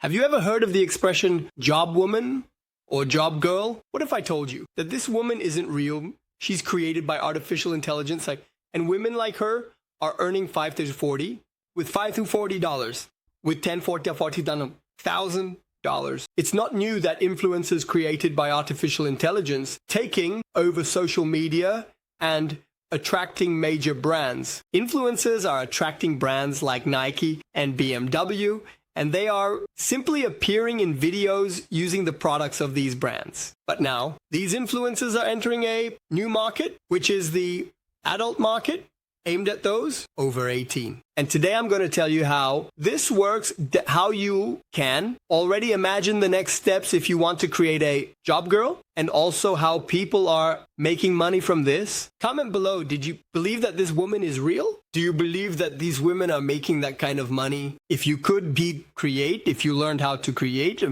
Have you ever heard of the expression job woman or job girl? What if I told you that this woman isn't real? She's created by artificial intelligence, and women like her are earning $5 to $40 with $5 to $40 with $10, $40, $1,000. It's not new that influencers created by artificial intelligence taking over social media and attracting major brands. Influencers are attracting brands like Nike and BMW, and they are simply appearing in videos using the products of these brands. But now, these influencers are entering a new market, which is the adult market, aimed at those over 18. And today I'm going to tell you how this works, how you can already imagine the next steps if you want to create a job girl, and also how people are making money from this. Comment below, did you believe that this woman is real? Do you believe that these women are making that kind of money? If you could create, if you learned how to create,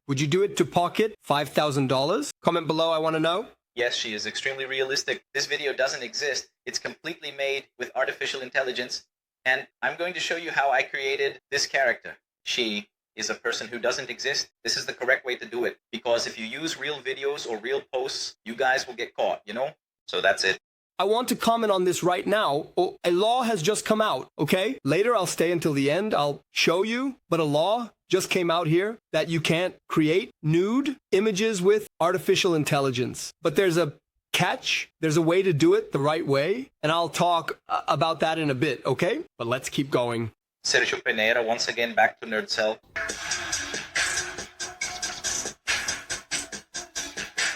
would you do it to pocket $5,000? Comment below, I want to know. Yes, she is extremely realistic. This video doesn't exist. It's completely made with artificial intelligence. And I'm going to show you how I created this character. She is a person who doesn't exist. This is the correct way to do it. Because if you use real videos or real posts, you guys will get caught, you know? So that's it. I want to comment on this right now. A law has just come out, okay? Later, I'll stay until the end. I'll show you. But a law just came out here that you can't create nude images with artificial intelligence. But there's a catch. There's a way to do it the right way. And I'll talk about that in a bit, okay? But let's keep going. Sergio Pereira, once again, back to Nerd Cell.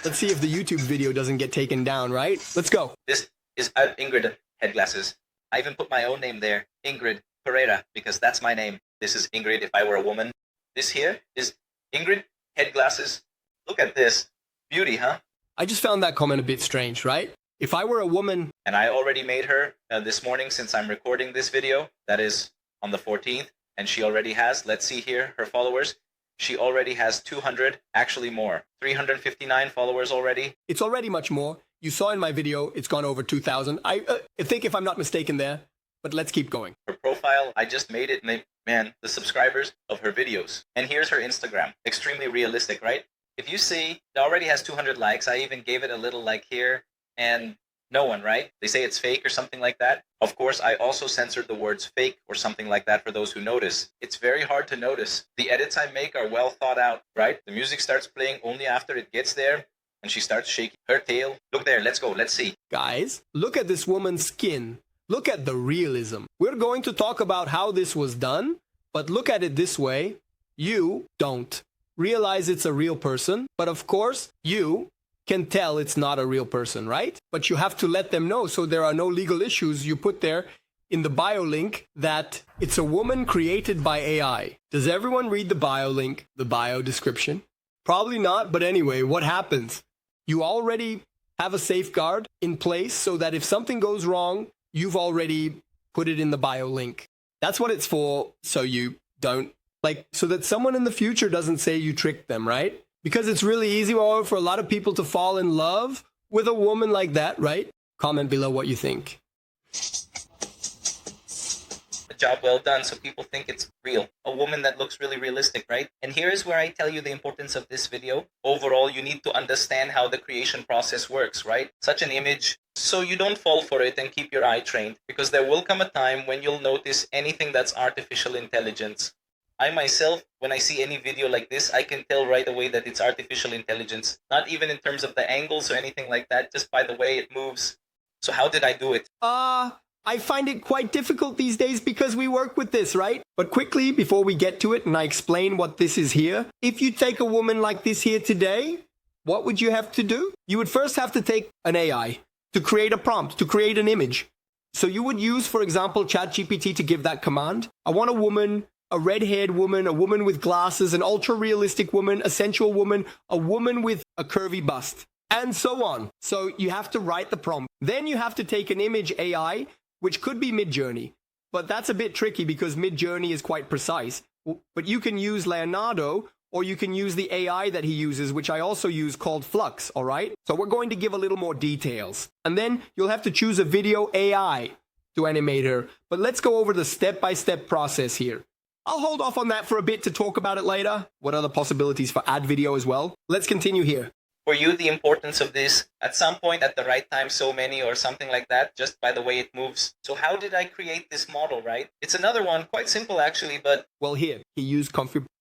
Let's see if the YouTube video doesn't get taken down, right? Let's go. This is Ingrid head glasses. I even put my own name there, Ingrid Pereira, because that's my name. This is Ingrid if I were a woman. This here is Ingrid head glasses. Look at this. Beauty, huh? I just found that comment a bit strange, right? If I were a woman... And I already made her this morning since I'm recording this video. That is on the 14th. And she already has, let's see here, her followers. She already has 200, actually more. 359 followers already. It's already much more. You saw in my video, it's gone over 2,000. I think if I'm not mistaken there, but let's keep going. Her profile, I just made it, and man, the subscribers of her videos. And here's her Instagram. Extremely realistic, right? If you see, it already has 200 likes. I even gave it a little like here, and no one, right? They say it's fake or something like that. Of course, I also censored the words fake or something like that for those who notice. It's very hard to notice. The edits I make are well thought out, right? The music starts playing only after it gets there, and she starts shaking her tail. Look there, let's go, let's see. Guys, look at this woman's skin. Look at the realism. We're going to talk about how this was done, but look at it this way. You don't realize it's a real person, but of course, you can tell it's not a real person, right? But you have to let them know so there are no legal issues. You put there in the bio link that it's a woman created by AI. Does everyone read the bio link, the bio description? Probably not, but anyway, what happens? You already have a safeguard in place so that if something goes wrong, you've already put it in the bio link. That's what it's for, so you don't, so that someone in the future doesn't say you tricked them, right? Because it's really easy for a lot of people to fall in love with a woman like that, right? Comment below what you think. A job well done, so people think it's real. A woman that looks really realistic, right? And here's where I tell you the importance of this video. Overall, you need to understand how the creation process works, right? Such an image, so you don't fall for it and keep your eye trained, because there will come a time when you'll notice anything that's artificial intelligence. I myself, when I see any video like this, I can tell right away that it's artificial intelligence. Not even in terms of the angles or anything like that, just by the way it moves. So how did I do it? I find it quite difficult these days because we work with this, right? But quickly, before we get to it and I explain what this is here, if you take a woman like this here today, what would you have to do? You would first have to take an AI to create a prompt, to create an image. So you would use, for example, ChatGPT to give that command. I want a woman, a red-haired woman, a woman with glasses, an ultra-realistic woman, a sensual woman, a woman with a curvy bust, and so on. So you have to write the prompt. Then you have to take an image AI, which could be Midjourney, but that's a bit tricky because Midjourney is quite precise. But you can use Leonardo, or you can use the AI that he uses, which I also use, called Flux, all right? So we're going to give a little more details. And then you'll have to choose a video AI to animate her. But let's go over the step-by-step process here. I'll hold off on that for a bit to talk about it later. What are the possibilities for ad video as well? Let's continue here. For you, the importance of this, at some point at the right time, so many or something like that, just by the way it moves. So how did I create this model, right? It's another one, quite simple actually, but... Well, here, he used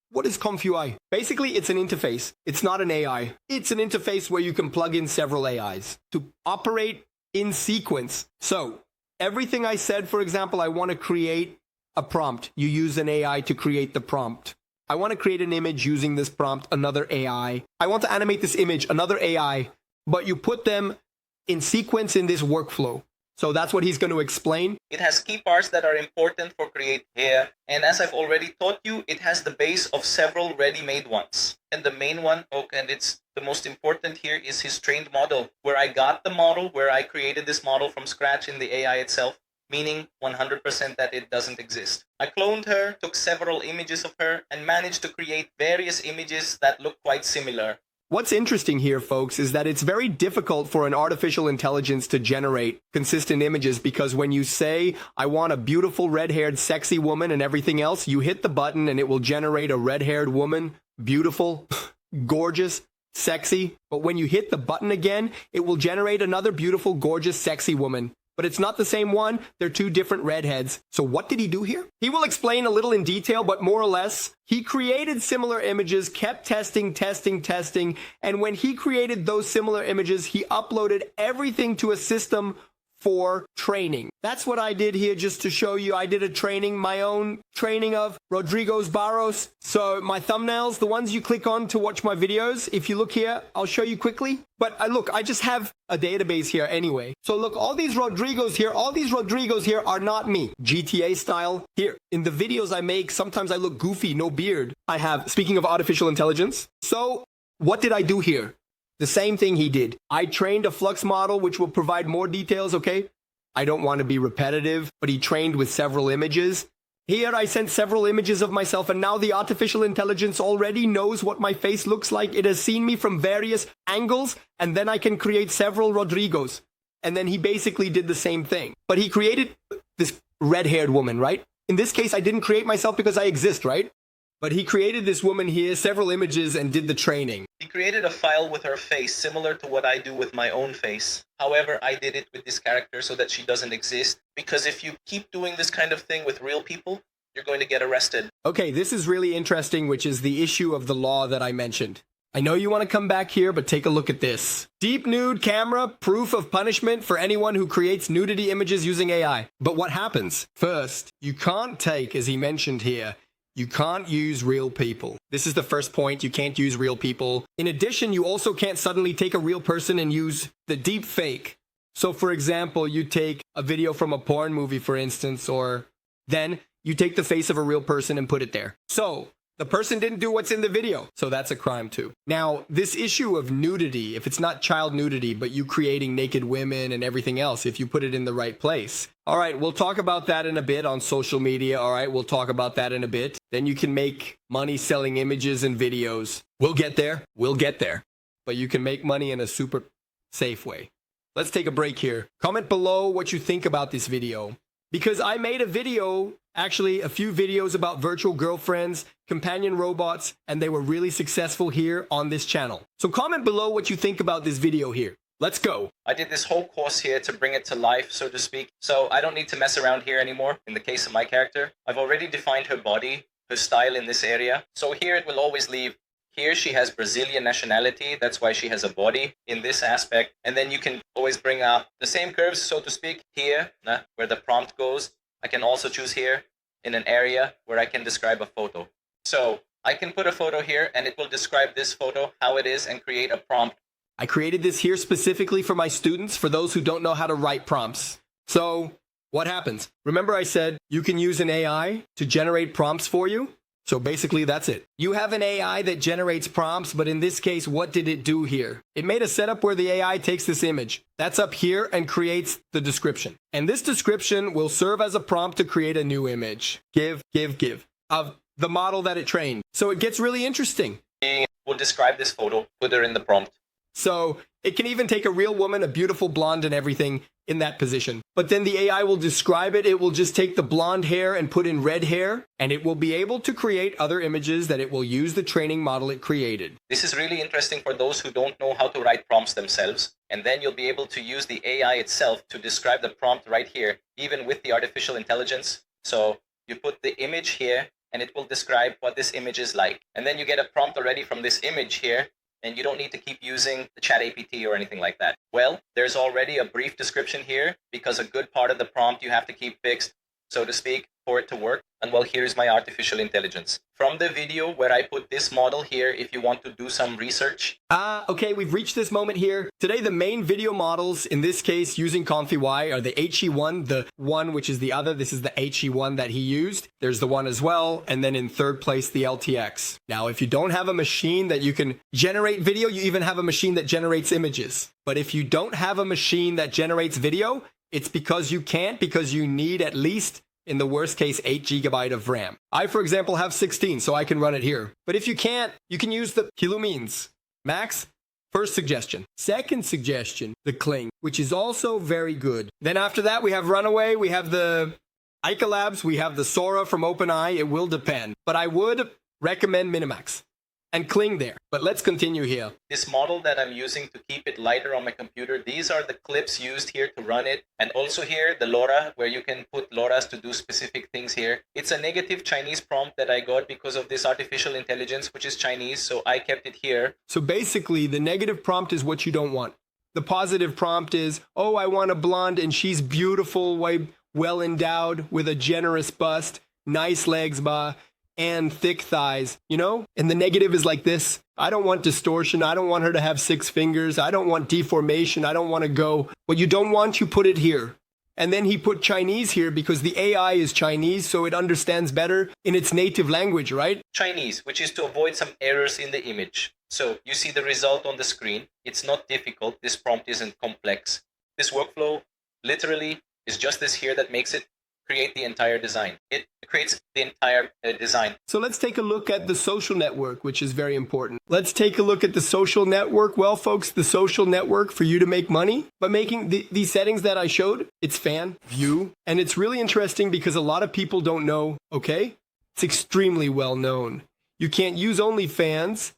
What is ComfUI? Basically, it's an interface. It's not an AI. It's an interface where you can plug in several AIs to operate in sequence. So everything I said, for example, I want to create a prompt. You use an AI to create the prompt. I want to create an image using this prompt, another AI. I want to animate this image, another AI, but you put them in sequence in this workflow. So that's what he's going to explain. It has key parts that are important for create here. And as I've already taught you, it has the base of several ready-made ones. And the main one, and it's the most important here, is his trained model, where I got the model, where I created this model from scratch in the AI itself. Meaning 100% that it doesn't exist. I cloned her, took several images of her, and managed to create various images that look quite similar. What's interesting here, folks, is that it's very difficult for an artificial intelligence to generate consistent images because when you say, I want a beautiful red-haired sexy woman and everything else, you hit the button and it will generate a red-haired woman, beautiful, gorgeous, sexy. But when you hit the button again, it will generate another beautiful, gorgeous, sexy woman. But it's not the same one. They're two different redheads. So what did he do here? He will explain a little in detail, but more or less, he created similar images, kept testing. And when he created those similar images, he uploaded everything to a system for training. That's what I did here just to show you. I did a training, my own training of Rodrigo's Barros. So my thumbnails, the ones you click on to watch my videos, if you look here, I'll show you quickly. But look, I just have a database here anyway. So look, all these Rodrigos here are not me. GTA style. Here, in the videos I make, sometimes I look goofy, no beard. I have, speaking of artificial intelligence. So what did I do here? The same thing he did. I trained a Flux model, which will provide more details, okay? I don't want to be repetitive, but he trained with several images. Here I sent several images of myself, and now the artificial intelligence already knows what my face looks like. It has seen me from various angles, and then I can create several Rodrigos. And then he basically did the same thing. But he created this red-haired woman, right? In this case, I didn't create myself because I exist, right? But he created this woman here, several images, and did the training. He created a file with her face, similar to what I do with my own face. However, I did it with this character so that she doesn't exist. Because if you keep doing this kind of thing with real people, you're going to get arrested. Okay, this is really interesting, which is the issue of the law that I mentioned. I know you want to come back here, but take a look at this. Deep nude camera, proof of punishment for anyone who creates nudity images using AI. But what happens? First, you can't take, as he mentioned here, you can't use real people. This is the first point. You can't use real people. In addition, you also can't suddenly take a real person and use the deep fake. So for example, you take a video from a porn movie, for instance, or then you take the face of a real person and put it there. So the person didn't do what's in the video. So that's a crime too. Now, this issue of nudity, if it's not child nudity, but you creating naked women and everything else, if you put it in the right place. All right, we'll talk about that in a bit on social media. All right, we'll talk about that in a bit. Then you can make money selling images and videos. We'll get there. But you can make money in a super safe way. Let's take a break here. Comment below what you think about this video. Because I made a video, actually a few videos about virtual girlfriends, companion robots, and they were really successful here on this channel. So comment below what you think about this video here. Let's go. I did this whole course here to bring it to life, so to speak. So I don't need to mess around here anymore. In the case of my character, I've already defined her body, her style in this area. So here it will always leave. Here she has Brazilian nationality. That's why she has a body in this aspect. And then you can always bring up the same curves, so to speak, here, where the prompt goes. I can also choose here in an area where I can describe a photo. So I can put a photo here and it will describe this photo, how it is, and create a prompt. I created this here specifically for my students, for those who don't know how to write prompts. So what happens? Remember I said you can use an AI to generate prompts for you? So basically that's it. You have an AI that generates prompts, but in this case, what did it do here? It made a setup where the AI takes this image. That's up here and creates the description. And this description will serve as a prompt to create a new image. Give of the model that it trained. So it gets really interesting. We'll describe this photo, put her in the prompt. So it can even take a real woman, a beautiful blonde and everything, in that position. But then the AI will describe it. It will just take the blonde hair and put in red hair, and it will be able to create other images that it will use the training model it created. This is really interesting for those who don't know how to write prompts themselves. And then you'll be able to use the AI itself to describe the prompt right here, even with the artificial intelligence. So you put the image here, and it will describe what this image is like. And then you get a prompt already from this image here, and you don't need to keep using the chat APT or anything like that. Well, there's already a brief description here because a good part of the prompt you have to keep fixed, so to speak, for it to work. And well, here's my artificial intelligence. From the video where I put this model here, if you want to do some research. Okay, we've reached this moment here. Today, the main video models, in this case, using ComfyY are the HE1, the one which is the other. This is the HE1 that he used. There's the one as well. And then in third place, the LTX. Now, if you don't have a machine that you can generate video, you even have a machine that generates images. But if you don't have a machine that generates video, it's because you can't, because you need at least, in the worst case, 8 GB of RAM. I, for example, have 16, so I can run it here. But if you can't, you can use the Kilumines. Max, first suggestion. Second suggestion, the Kling, which is also very good. Then after that, we have Runaway, we have the Icolabs, we have the Sora from OpenAI. It will depend. But I would recommend Minimax and Kling there. But let's continue here. This model that I'm using to keep it lighter on my computer, these are the clips used here to run it. And also here, the LoRa, where you can put LoRas to do specific things here. It's a negative Chinese prompt that I got because of this artificial intelligence, which is Chinese, so I kept it here. So basically, the negative prompt is what you don't want. The positive prompt is, oh, I want a blonde and she's beautiful, well endowed, with a generous bust, nice legs, and thick thighs, you know? And the negative is like this. I don't want distortion. I don't want her to have 6 fingers. I don't want deformation. I don't want to go. What you don't want, you put it here. And then he put Chinese here because the AI is Chinese, so it understands better in its native language, right? Chinese, which is to avoid some errors in the image. So you see the result on the screen. It's not difficult. This prompt isn't complex. This workflow literally is just this here that makes it create the entire design. It creates the entire design. So let's take a look at the social network, which is very important. Let's take a look at the social network. Well, folks, the social network for you to make money by making these settings that I showed, it's fan, view, and it's really interesting because a lot of people don't know, okay? It's extremely well known. You can't use Onlyfans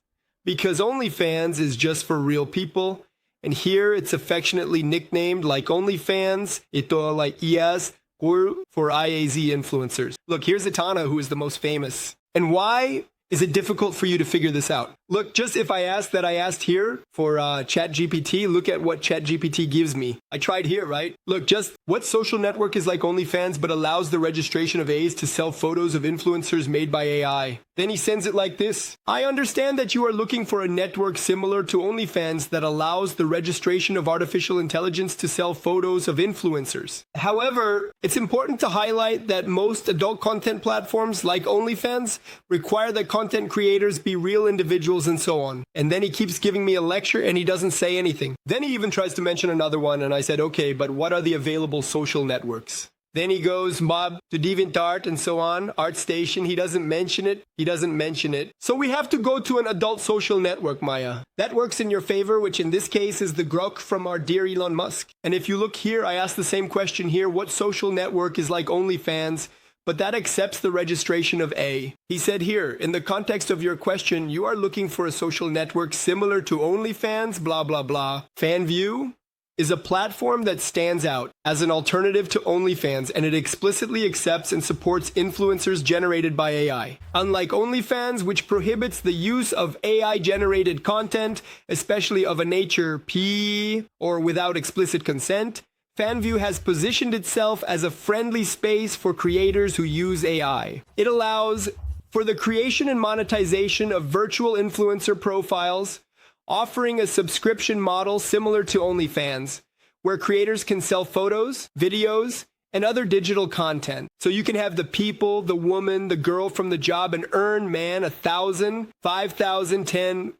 because Onlyfans is just for real people. And here it's affectionately nicknamed like Onlyfans, ito like IAS, or for IAZ influencers. Look, here's Itana, who is the most famous. And why is it difficult for you to figure this out? Look, just if I asked that I asked here for ChatGPT, look at what ChatGPT gives me. I tried here, right? Look, just what social network is like OnlyFans but allows the registration of A's to sell photos of influencers made by AI? Then he sends it like this. I understand that you are looking for a network similar to OnlyFans that allows the registration of artificial intelligence to sell photos of influencers. However, it's important to highlight that most adult content platforms like OnlyFans require that content creators be real individuals and so on. And then he keeps giving me a lecture and he doesn't say anything. Then he even tries to mention another one and I said, okay, but what are the available social networks? Then he goes mob to DeviantArt and so on, ArtStation. He doesn't mention it. He doesn't mention it. So we have to go to an adult social network, Maya. That works in your favor, which in this case is the Grok from our dear Elon Musk. And if you look here, I asked the same question here. What social network is like OnlyFans, but that accepts the registration of A? He said here, in the context of your question, you are looking for a social network similar to OnlyFans, blah, blah, blah. FanView is a platform that stands out as an alternative to OnlyFans, and it explicitly accepts and supports influencers generated by AI. Unlike OnlyFans, which prohibits the use of AI-generated content, especially of a nature P or without explicit consent, FanView has positioned itself as a friendly space for creators who use AI. It allows for the creation and monetization of virtual influencer profiles, offering a subscription model similar to OnlyFans, where creators can sell photos, videos, and other digital content. So you can have the people, the woman, the girl from the job and earn, man, $1,000, $5,000,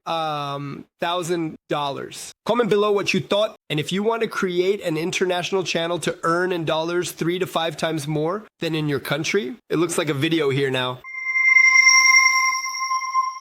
$10,000. Comment below what you thought. And if you want to create an international channel to earn in dollars 3 to 5 times more than in your country, it looks like a video here now.